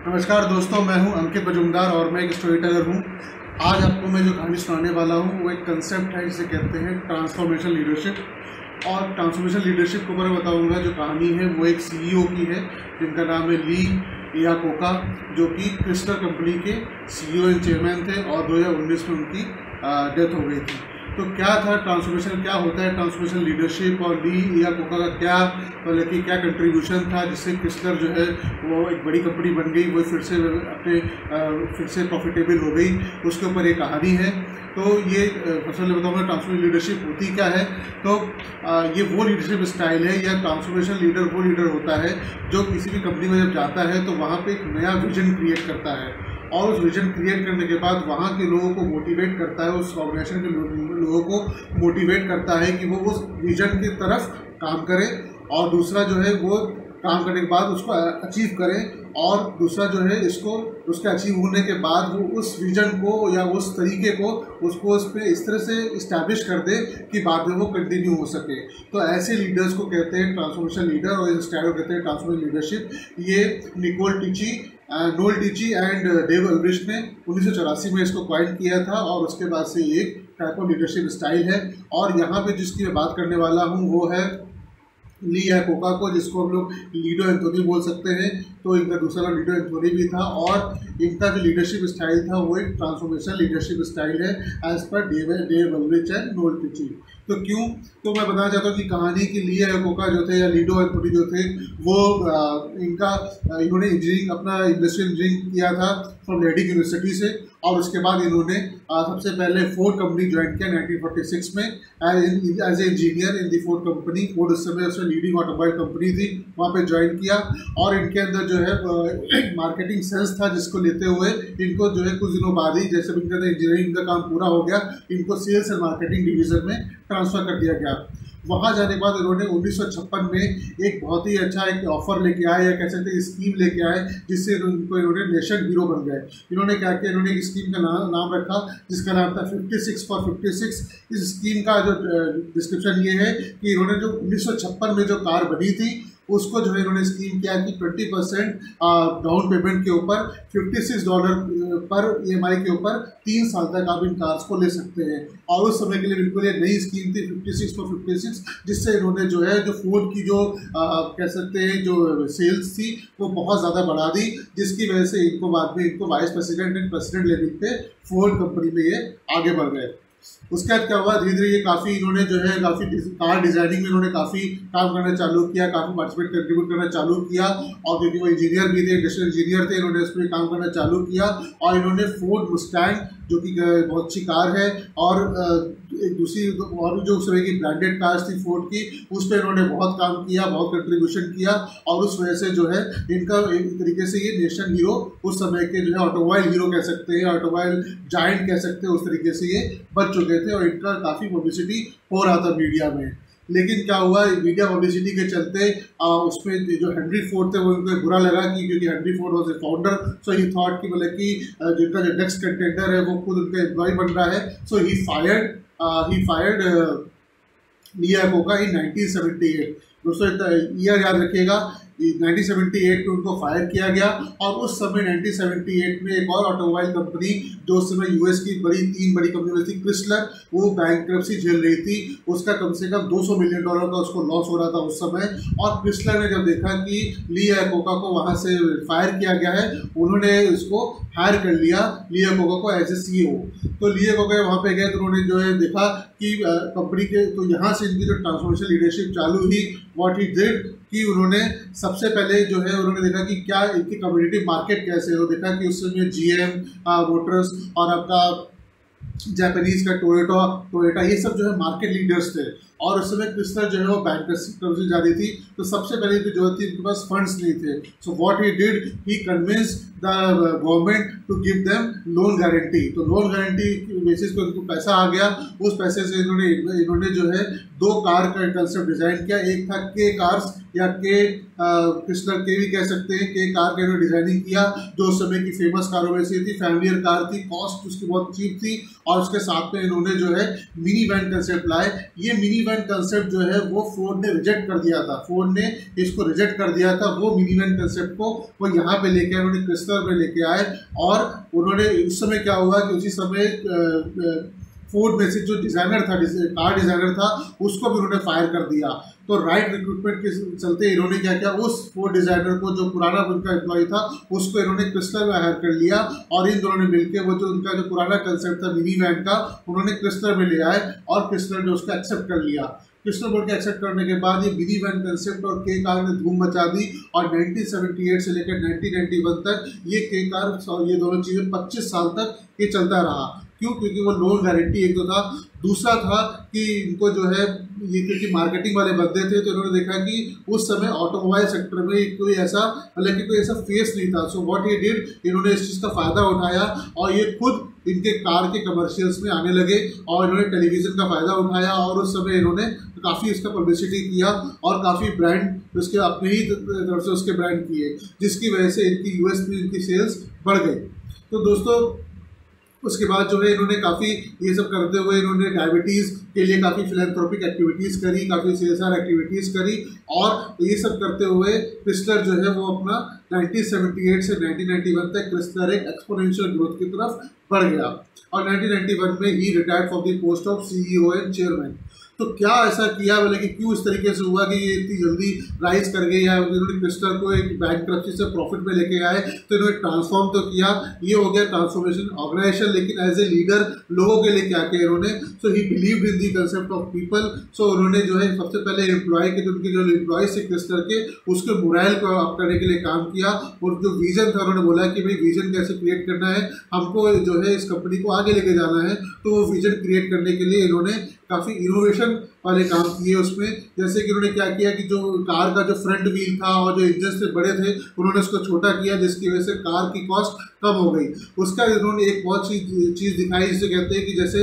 नमस्कार दोस्तों, मैं हूं अंकित मजूमदार और मैं एक स्टोरी टेलर हूं। आज आपको मैं जो कहानी सुनाने वाला हूं वो एक कंसेप्ट है जिसे कहते हैं ट्रांसफॉर्मेशन लीडरशिप। और ट्रांसफॉर्मेशन लीडरशिप के ऊपर बताऊंगा। जो कहानी है वो एक सीईओ की है जिनका नाम है ली इयाकोका, जो कि क्रिस्लर कंपनी के सीईओ एंड चेयरमैन थे और 2019 में उनकी डेथ हो गई थी। तो क्या था ट्रांसफॉर्मेशन, क्या होता है ट्रांसफॉर्मेशन लीडरशिप, और ली इयाकोका का क्या मतलब कि क्या कंट्रीब्यूशन था जिससे क्रिस्लर जो है वो एक बड़ी कंपनी बन गई, वो फिर से प्रॉफिटेबल हो गई। उसके ऊपर एक कहानी है। तो ये सबसे बताऊँगा ट्रांसफॉर्मेशन लीडरशिप होती क्या है। तो ये वो लीडरशिप स्टाइल है या ट्रांसफॉर्मेशन लीडर वो लीडर होता है जो किसी भी कंपनी में जब जाता है तो वहाँ पे एक नया विजन क्रिएट करता है और उस विजन क्रिएट करने के बाद वहाँ के लोगों को मोटिवेट करता है, उस ऑर्गेनाइजेशन के लोगों को मोटिवेट करता है कि वो उस विजन की तरफ काम करें, और दूसरा जो है वो काम करने के बाद उसको अचीव करें, और दूसरा जो है इसको उसके अचीव होने के बाद वो उस विजन को या उस तरीके को उसको उस पर इस तरह से इस्टेब्लिश कर दे कि बाद में वो कंटिन्यू हो सके। तो ऐसे लीडर्स को कहते हैं ट्रांसफॉर्मेशन लीडर, और इस स्टाइल को कहते हैं ट्रांसफॉर्मेशन लीडरशिप। ये नोल टिची एंड डेव अल्ब्रिस्ट ने 1984 में इसको क्वाइन किया था, और उसके बाद से एक टाइप ऑफ लीडरशिप स्टाइल है। और यहाँ पे जिसकी मैं बात करने वाला हूँ वो है ली इयाकोका को, जिसको हम लोग लीडो एंथोनी बोल सकते हैं। तो इनका दूसरा नाम लीडो एंथोनी भी था, और इनका जो लीडरशिप स्टाइल था वो एक ट्रांसफॉर्मेशन लीडरशिप स्टाइल है as per Dave Albrecht and Noel Tichy. तो क्यों, तो मैं बताना चाहता हूँ कि कहानी की ली इयाकोका जो थे या लीडो एंथोनी जो थे वो इन्होंने इंजीनियरिंग अपना इंडस्ट्रियल इंजीनियरिंग किया था फ्रॉम रेडिंग यूनिवर्सिटी से, और उसके बाद इन्होंने सबसे पहले फोर्ड कंपनी ज्वाइन किया 1946 में as a engineer in the Ford company. Ford उस समय उसमें लीडिंग ऑटोमोबाइल कंपनी थी, वहाँ पे ज्वाइन किया। और इनके अंदर जो है मार्केटिंग सेंस था, जिसको लेते हुए इनको जो है कुछ दिनों बाद ही जैसे इनके अंदर इंजीनियरिंग का काम पूरा हो गया, इनको सेल्स एंड मार्केटिंग डिवीजन में ट्रांसफ़र कर दिया गया। वहाँ जाने के बाद इन्होंने 1956 में एक बहुत ही अच्छा एक ऑफर लेके आए, या कह सकते हैं स्कीम लेके आए, जिससे इन्होंने नेशन हीरो बन गए। इन्होंने क्या किया, इन्होंने एक स्कीम का नाम रखा जिसका नाम था 56 फॉर 56। इस स्कीम का जो डिस्क्रिप्शन ये है कि इन्होंने जो 1956 में जो कार बनी थी उसको जो है इन्होंने स्कीम किया कि 20% डाउन पेमेंट के ऊपर $56 पर EMI के ऊपर 3 साल तक आप इन कार्स को ले सकते हैं। और उस समय के लिए बिल्कुल ये नई स्कीम थी 56 फॉर 56, जिससे इन्होंने जो है जो फोर्ड की जो कह सकते हैं जो सेल्स थी वो बहुत ज़्यादा बढ़ा दी, जिसकी वजह से इनको बाद में इनको vice president and president level पे फोर्ड कंपनी में ये आगे बढ़ गए। उसके बाद क्या हुआ, धीरे धीरे ये काफ़ी इन्होंने जो है काफ़ी कार डिज़ाइनिंग में इन्होंने काफ़ी काम करना चालू किया, काफ़ी पार्टिसिपेट कंट्रीब्यूट करना चालू किया। और क्योंकि वो इंजीनियर भी थे, इंडस्ट्रियल इंजीनियर थे, इन्होंने उस पर काम करना चालू किया। और इन्होंने फोर्ड मुस्टैंग जो कि बहुत अच्छी कार है, और एक दूसरी और भी जो उस समय की ब्रांडेड कार्स थी फोर्ड की, उस पर इन्होंने बहुत काम किया, बहुत कंट्रीब्यूशन किया। और उस वजह से जो है इनका एक तरीके से ये नेशन हीरो, उस समय के जो है ऑटोमोबाइल हीरो कह सकते हैं, ऑटोमोबाइल जायंट कह सकते हैं, उस तरीके से ये बन चुके थे। और इनका काफ़ी पब्लिसिटी हो रहा था मीडिया में। लेकिन क्या हुआ, मीडिया पब्लिसिटी के चलते उसमें जो हेनरी फोर्ड थे वो उनको बुरा लगा, कि क्योंकि Henry Ford was a founder, so he thought कि मतलब कि जिनका जो नेक्स्ट कंटेंडर है वो खुद उनका एम्प्लॉय बन रहा है। सो ही फायर्ड ली इयाकोका इन 1978। दोस्तों ईयर याद रखिएगा, 1978 में उनको फायर किया गया। और उस समय 1978 में एक और ऑटोमोबाइल कंपनी जो उस समय यूएस की तीन बड़ी कंपनी थी, क्रिस्लर, वो बैंकरप्सी झेल रही थी। उसका कम से कम $200 मिलियन का उसको लॉस हो रहा था उस समय। और क्रिस्लर ने जब देखा कि ली इयाकोका को वहाँ से फायर किया गया है, उन्होंने उसको हायर कर लिया ली इयाकोका को एज ए CEO। तो ली इयाकोका वहाँ पे गए तो उन्होंने जो है देखा कि कंपनी के, तो यहाँ से इनकी जो ट्रांसफॉर्मेशन लीडरशिप चालू हुई। व्हाट ही डिड कि उन्होंने सबसे पहले जो है उन्होंने देखा कि क्या इनकी कम्पिटिटिव मार्केट कैसे है। तो देखा कि उस समय GM मोटर्स और आपका जापानीज का टोयोटा ये सब जो है मार्केट लीडर्स थे। और उस समय क्रिस्लर जो है वो बैंकरप्सी जा रही थी, तो सबसे पहले की जरूरत थी, इनके पास फंड्स नहीं थे। So what he did, he convince the government to give them loan guarantee. तो लोन गारंटी बेसिस पे उनको पैसा आ गया। उस पैसे से इन्होंने जो है 2 कार का कंसेप्ट डिजाइन किया। एक था के कार्स या के क्रिस्लर के भी कह सकते हैं, के कार का डिजाइनिंग किया, जो उस समय की फेमस कारों में से थी, फैमिलियर कार थी, कॉस्ट उसकी बहुत चीप थी। और उसके साथ में इन्होंने जो है मिनी वैन कंसेप्ट लाए। ये मिनी मिनीमैन कंसेप्ट जो है वो फोर्ड ने रिजेक्ट कर दिया था। फोर्ड ने इसको रिजेक्ट कर दिया था, वो मिनीमैन कंसेप्ट को वो यहाँ पे लेके आए, उन्होंने क्रिस्लर पे लेके आए। और उन्होंने उस समय क्या हुआ कि उसी समय फोर्ड में से जो डिज़ाइनर था, कार डिज़ाइनर था, उसको भी उन्होंने फायर कर दिया। तो राइट रिक्रूटमेंट के चलते इन्होंने क्या किया, उस फोर्ड डिज़ाइनर को जो पुराना उनका एम्प्लॉय था उसको इन्होंने क्रिस्लर में हायर कर लिया, और इन दोनों ने मिलकर वो जो उनका जो पुराना कंसेप्ट था मिनी वैन का, उन्होंने क्रिस्लर में ले आए और क्रिस्लर ने उसको एक्सेप्ट कर लिया। क्रिस्लर बोर्ड के एक्सेप्ट करने के बाद ये मिनी वैन कंसेप्ट और के कार ने धूम मचा दी, और 1978 से लेकर 1991 तक ये के कार, ये दोनों चीज़ें 25 साल तक ये चलता रहा। क्यों? क्योंकि वो लोन गारंटी एक तो था, दूसरा था कि इनको जो है ये क्योंकि मार्केटिंग वाले बंदे थे, तो इन्होंने देखा कि उस समय ऑटोमोबाइल सेक्टर में कोई ऐसा हालांकि कोई ऐसा फेस नहीं था। सो व्हाट ही डिड, इन्होंने इस चीज़ का फ़ायदा उठाया और ये खुद इनके कार के कमर्शियल्स में आने लगे, और इन्होंने टेलीविज़न का फ़ायदा उठाया, और उस समय इन्होंने काफ़ी इसका पब्लिसिटी किया और काफ़ी ब्रांड उसके अपने ही तरफ से उसके ब्रांड किए, जिसकी वजह से इनकी यूएस में इनकी सेल्स बढ़ गई। तो दोस्तों उसके बाद जो है इन्होंने काफ़ी ये सब करते हुए इन्होंने डायबिटीज़ के लिए काफ़ी फिलैंथ्रोपिक एक्टिविटीज़ करी, काफ़ी CSR एक्टिविटीज़ करी, और ये सब करते हुए क्रिस्लर जो है वो अपना 1978 से 1991 तक क्रिस्लर एक एक्सपोनेंशियल ग्रोथ की तरफ बढ़ गया, और 1991 में ही retired from the post of CEO and chairman. तो क्या ऐसा किया, बोले कि क्यों इस तरीके से हुआ कि ये इतनी जल्दी राइज कर गए, या इन्होंने क्रिस्लर को एक बैंकरप्सी से प्रॉफिट में लेके आए, तो इन्होंने ट्रांसफॉर्म तो किया, ये हो गया ट्रांसफॉर्मेशन ऑर्गेनाइजेशन, लेकिन एज ए लीडर लोगों के लिए क्या किया इन्होंने, so he believed in the concept of people. So उन्होंने जो है सबसे पहले एम्प्लॉय के जो उनके जो एम्प्लॉयज थे क्रिस्लर के, उसके मोरल को अप करने के लिए काम किया, और जो विजन था उन्होंने बोला कि भाई विजन कैसे क्रिएट करना है, हमको जो है इस कंपनी को आगे लेके जाना है। तो वो विजन क्रिएट करने के लिए इन्होंने काफ़ी इनोवेशन वाले काम किए उसमें। जैसे कि उन्होंने क्या किया कि जो कार का जो फ्रंट व्हील था और जो इंजन से बड़े थे उन्होंने उसको छोटा किया, जिसकी वजह से कार की कॉस्ट कम हो गई। उसका इन्होंने एक बहुत सी चीज़ दिखाई, जिसे कहते हैं कि जैसे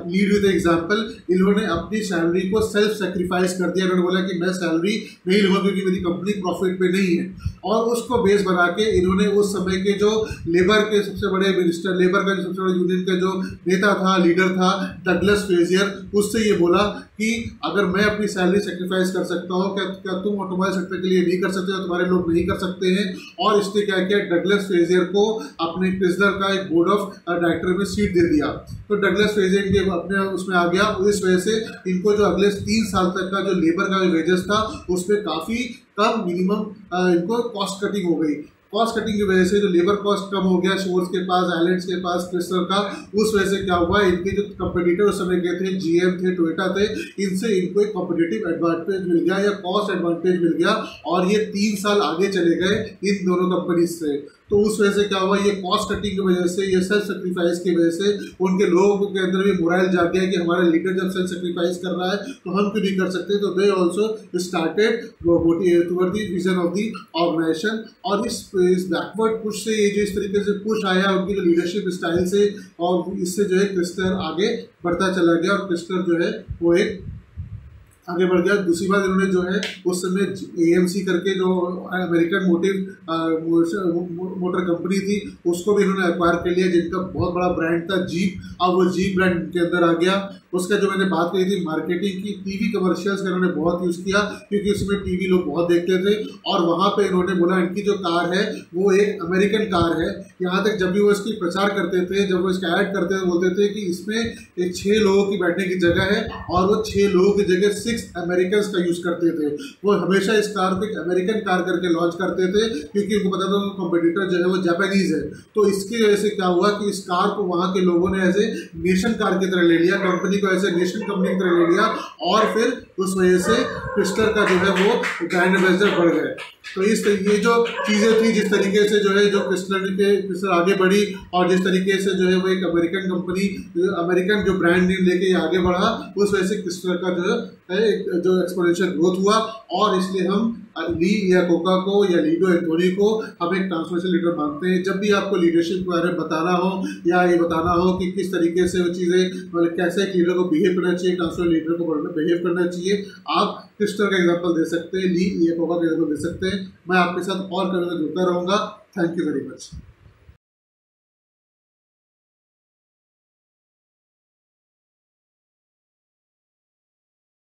लीड विद एग्जाम्पल, इन्होंने अपनी सैलरी को सेल्फ सेक्रीफाइस कर दिया। इन्होंने बोला कि मैं सैलरी नहीं लूँगा क्योंकि मेरी कंपनी प्रॉफिट पे नहीं है, और उसको बेस बना के इन्होंने उस समय के जो लेबर के सबसे बड़े मिनिस्टर, लेबर का जो सबसे बड़े यूनियन का जो नेता था, लीडर था, डगलस फ्रेजियर, उससे ये बोला कि अगर मैं अपनी सैलरी सेक्रीफाइस कर सकता हूँ, क्या तुम ऑटोमोबाइल सेक्टर के लिए नहीं कर सकते, तुम्हारे लोग नहीं कर सकते हैं। और इसने क्या किया, डगलस फ्रेजियर को अपने क्रिस्लर का एक बोर्ड ऑफ डायरेक्टर में सीट दे दिया। तो डगलस फ्रेजियर के अपने उसमें आ गया। इस वजह से इनको जो अगले 3 साल तक का जो लेबर का वेजेस था उसमें काफ़ी कम मिनिमम इनको कॉस्ट कटिंग हो गई। कॉस्ट कटिंग की वजह से जो लेबर कॉस्ट कम हो गया शोर्स के पास, आइलैंड्स के पास, क्रिस्लर का, उस वजह से क्या हुआ, इनके जो कंपटीटर उस समय के थे, GM थे, टोयोटा थे, इनसे इनको एक कॉम्पिटिटिव एडवांटेज मिल गया या कॉस्ट एडवांटेज मिल गया, और ये 3 साल आगे चले गए इन दोनों कंपनीज से। तो उस वजह से क्या हुआ, ये कॉस्ट कटिंग की वजह से, ये सेल्फ सेक्रीफाइस की वजह से उनके लोगों के अंदर भी मोरल जाग गया कि हमारा लीडर जब सेल्फ सेक्रीफाइस कर रहा है तो हम क्यों नहीं कर सकते। तो they also started toward the vision of the organisation. और इस बैकवर्ड पुश से, ये जो इस तरीके से पुश आया उनकी जो लीडरशिप स्टाइल से, और इससे जो है क्रिस्लर आगे बढ़ता चला गया, और क्रिस्लर जो है वो एक आगे बढ़ गया। दूसरी बात, इन्होंने जो है उस समय AMC करके जो अमेरिकन मोटर कंपनी थी उसको भी इन्होंने एक्वायर कर लिया, जिनका बहुत बड़ा ब्रांड था जीप। अब वो जीप ब्रांड के अंदर आ गया। उसका जो मैंने बात करी थी मार्केटिंग की, टीवी कमर्शियल्स का इन्होंने बहुत यूज़ किया, क्योंकि उसमें टीवी लोग बहुत देखते थे, और वहाँ पे इन्होंने बोला इनकी जो कार है वो एक अमेरिकन कार है। यहाँ तक जब भी वो इसकी प्रचार करते थे, जब वो इसका ऐड करते थे, बोलते थे कि इसमें एक 6 लोगों की बैठने की जगह है, और वो 6 लोगों की जगह 6 अमेरिकन का यूज़ करते थे। वो हमेशा इस कार को एक अमेरिकन कार करके लॉन्च करते थे, क्योंकि उनको पता था कॉम्पिटिटर जो है वो जापानीज़ है। तो इसकी वजह से क्या हुआ कि इस कार को वहाँ के लोगों ने एज ए नेशन कार की तरह ले लिया, कंपनी को ऐसे नेशनल कंपनी की तरह ले लिया, और फिर उस वजह से क्रिस्लर का जो है वो ब्रांड एम्बेसडर बढ़ गए। तो इस ये जो चीज़ें थी, जिस तरीके से जो है जो क्रिस्लर आगे बढ़ी, और जिस तरीके से जो है वो एक अमेरिकन कंपनी, अमेरिकन जो ब्रांड नेम लेके आगे बढ़ा, उस वजह से क्रिस्लर का जो है जो एक्सपोनेंशियल ग्रोथ हुआ। और इसलिए हम ली या कोका को या लीडो एंथोनी को हम एक ट्रांसफॉर्मेशन लीडर मानते हैं। जब भी आपको लीडरशिप के बारे में बताना हो, या ये बताना हो कि किस तरीके से वो चीज़ें, मतलब कैसे एक लीडर को बिहेव करना चाहिए, ट्रांसफॉर्मेशन लीडर को बिहेव करना चाहिए, आप क्रिस्लर का एग्जाम्पल दे सकते हैं, ली या कोका का एग्जाम्पल दे सकते हैं। मैं आपके साथ और कभी जुड़ता रहूँगा। Thank you very much.